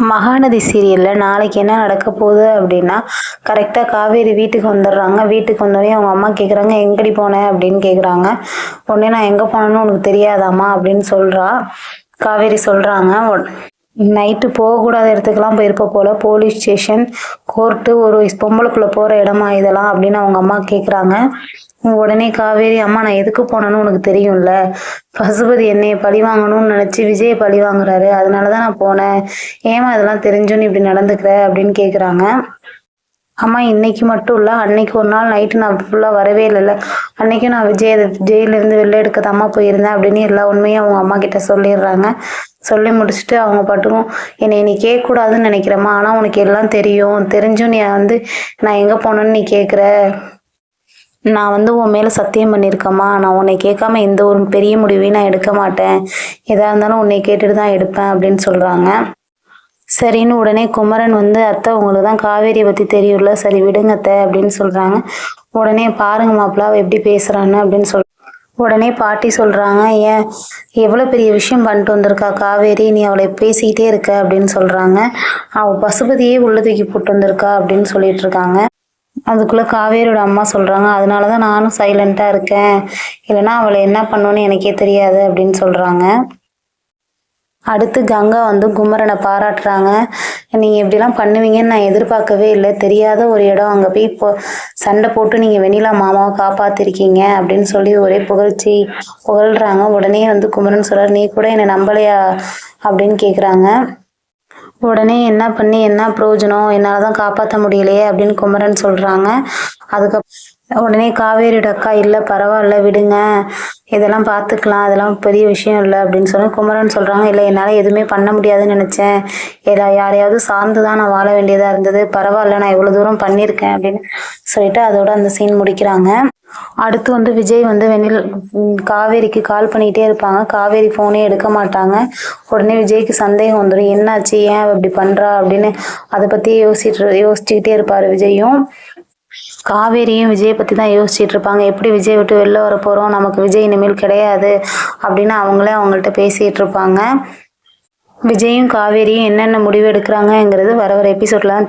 மகாநதி சீரியலில் நாளைக்கு என்ன நடக்க போகுது அப்படின்னா, கரெக்டாக காவேரி வீட்டுக்கு வந்துடுறாங்க. வீட்டுக்கு வந்தோடனே அவங்க அம்மா கேட்குறாங்க, எங்கடி போனேன் அப்படின்னு கேட்குறாங்க. உடனே நான் எங்கே போனேன்னு உனக்கு தெரியாதாம்மா அப்படின்னு சொல்கிறா. காவேரி சொல்கிறாங்க, நைட்டு போகக்கூடாத இடத்துக்குலாம் போயிருப்ப போல, போலீஸ் ஸ்டேஷன், கோர்ட்டு, ஒரு பொம்பளை புள்ள போகிற இடமா இதெல்லாம் அப்படின்னு அவங்க அம்மா கேட்குறாங்க. உடனே காவேரி, அம்மா நான் எதுக்கு போனேன்னு உனக்கு தெரியும்ல, பசுபதி என்னைய பழி வாங்கணும்னு நினச்சி விஜயை பழி வாங்குறாரு, அதனால தான் நான் போனேன், ஏமா இதெல்லாம் தெரிஞ்சுன்னு இப்படி நடந்துக்கிற அப்படின்னு கேட்குறாங்க. அம்மா இன்னைக்கு மட்டும் இல்லை, அன்னைக்கு ஒரு நாள் நைட்டு நான் ஃபுல்லாக வரவே இல்லைல்ல, அன்னைக்கும் நான் ஜெயிலேருந்து வெளில எடுக்கதாம்மா போயிருந்தேன் அப்படின்னு எல்லா உண்மையும் அவங்க அம்மா கிட்ட சொல்லிடுறாங்க. சொல்லி முடிச்சுட்டு அவங்க பாட்டுக்கும், என்னை நீ கேட்கக்கூடாதுன்னு நினைக்கிறேம்மா, ஆனால் உனக்கு எல்லாம் தெரியும், தெரிஞ்சும் நீ நான் எங்கே போனேன்னு நீ கேட்குற, நான் உன் மேலே சத்தியம் பண்ணியிருக்கேம்மா, நான் உன்னை கேட்காம எந்த ஒரு பெரிய முடிவையும் நான் எடுக்க மாட்டேன், எதாக இருந்தாலும் உன்னை கேட்டுட்டு தான் எடுப்பேன் அப்படின்னு சொல்கிறாங்க. சரின்னு உடனே குமரன் அத்தை உங்களுக்கு தான் காவேரியை பற்றி தெரியும்ல, சரி விடுங்க அத்தை அப்படின்னு சொல்கிறாங்க. உடனே பாருங்க மாப்பிள்ள அவள் எப்படி பேசுகிறான்னு அப்படின்னு உடனே பாட்டி சொல்கிறாங்க, ஏன் எவ்வளோ பெரிய விஷயம் பண்ணிட்டு வந்திருக்கா காவேரி, நீ அவளை பேசிக்கிட்டே இருக்க அப்படின்னு சொல்கிறாங்க. அவள் பசுபதியே உள்ள தூக்கி போட்டு வந்திருக்கா அப்படின்னு சொல்லிட்டு இருக்காங்க. அதுக்குள்ளே காவேரியோட அம்மா சொல்கிறாங்க, அதனால தான் நானும் சைலண்ட்டாக இருக்கேன், இல்லைன்னா அவளை என்ன பண்ணணும்னு எனக்கே தெரியாது அப்படின்னு சொல்கிறாங்க. அடுத்து கங்கா குமரனை பாராட்டுறாங்க. நீங்கள் இப்படிலாம் பண்ணுவீங்கன்னு நான் எதிர்பார்க்கவே இல்லை, தெரியாத ஒரு இடம், அங்கே போய் இப்போ சண்டை போட்டு நீங்கள் வெண்ணிலா மாமாவை காப்பாற்றிருக்கீங்க அப்படின்னு சொல்லி ஒரே புகழ்கிறாங்க. உடனே குமரன் சொல்கிறார், நீ கூட என்னை நம்பலையா அப்படின்னு கேட்குறாங்க. உடனே என்ன பண்ணி என்ன பிரயோஜனம், என்னால் தான் காப்பாற்ற முடியலையே அப்படின்னு குமரன் சொல்கிறாங்க. அதுக்கப்புறம் உடனே காவேரியோட அக்கா, இல்லை பரவாயில்ல விடுங்க, இதெல்லாம் பார்த்துக்கலாம், அதெல்லாம் பெரிய விஷயம் இல்லை அப்படின்னு சொல்லி குமரன் சொல்கிறாங்க. இல்லை என்னால் எதுவுமே பண்ண முடியாதுன்னு நினச்சேன், யாரையாவது சார்ந்து தான் நான் வாழ வேண்டியதாக இருந்தது, பரவாயில்ல நான் இவ்வளோ தூரம் பண்ணியிருக்கேன் அப்படின்னு சொல்லிட்டு அதோட அந்த சீன் முடிக்கிறாங்க. அடுத்து விஜய் காவேரிக்கு கால் பண்ணிகிட்டே இருப்பாங்க. காவேரி ஃபோனே எடுக்க மாட்டாங்க. உடனே விஜய்க்கு சந்தேகம் வந்துடும், என்னாச்சு, ஏன் இப்படி பண்ணுறா அப்படின்னு அதை பற்றியே யோசிச்சுக்கிட்டே இருப்பார் விஜயும். காவேரியும் விஜயை பற்றி தான் யோசிச்சுட்டு இருப்பாங்க. எப்படி விஜய் விட்டு வெளில வர போகிறோம், நமக்கு விஜய் இனிமேல் கிடையாது அப்படின்னு அவங்களே அவங்கள்ட்ட பேசிகிட்டு இருப்பாங்க. விஜயும் காவேரியும் என்னென்ன முடிவு எடுக்கிறாங்கங்கிறது வர எபிசோட்ல தான் தெரியும்.